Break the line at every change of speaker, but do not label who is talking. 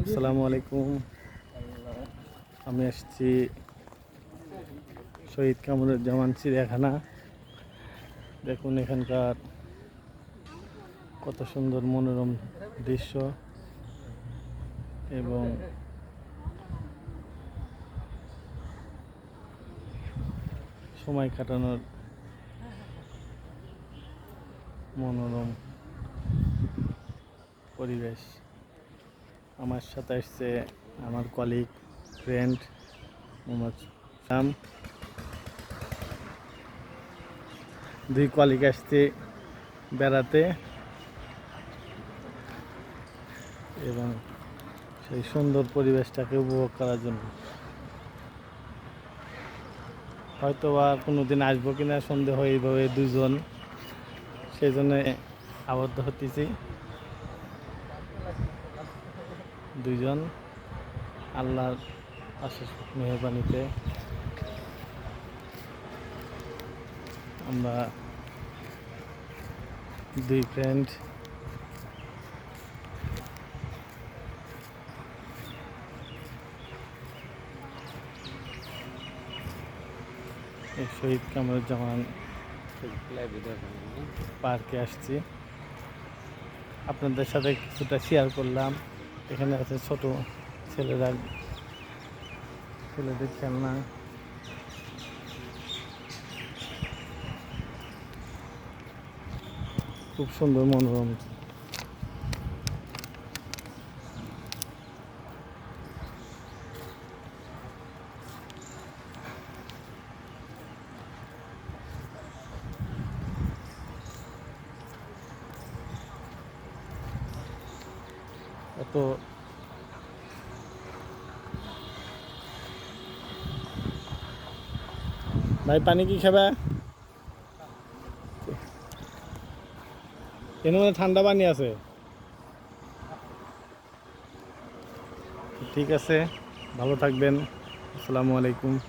আসসালামু আলাইকুম। আমি আসছি শহীদ কামরুজ্জামান চিড়িয়াখানা। দেখুন এখানকার কত সুন্দর মনোরম দৃশ্য এবং সময় কাটানোর মনোরম পরিবেশ। আমার সাথে আসছে আমার কলিগ ফ্রেন্ড মোহাম্মদ শাম। দুই কলিগ আসছে বেড়াতে এবং সেই সুন্দর পরিবেশটাকে উপভোগ করার জন্য। হয়তো বা কোনোদিন আসবো কিনা সন্দেহ, এইভাবে দুজন, সেই জন্য আবদ্ধ হতেছি। দুইজন আল্লাহর অশেষ মেহরবানিতে আমরা দুই ফ্রেন্ড এই শহীদ কামরুজ্জামান পার্কে আসছি। আপনাদের সাথে কিছুটা শেয়ার করলাম। এখানে আছে ছোট ছেলেদের খেলনা। খুব সুন্দর মনোরম। এত ভাই পানি কি খাবে? এর মধ্যে ঠান্ডা পানি আছে। ঠিক আছে, ভালো থাকবেন। আসসালামু আলাইকুম।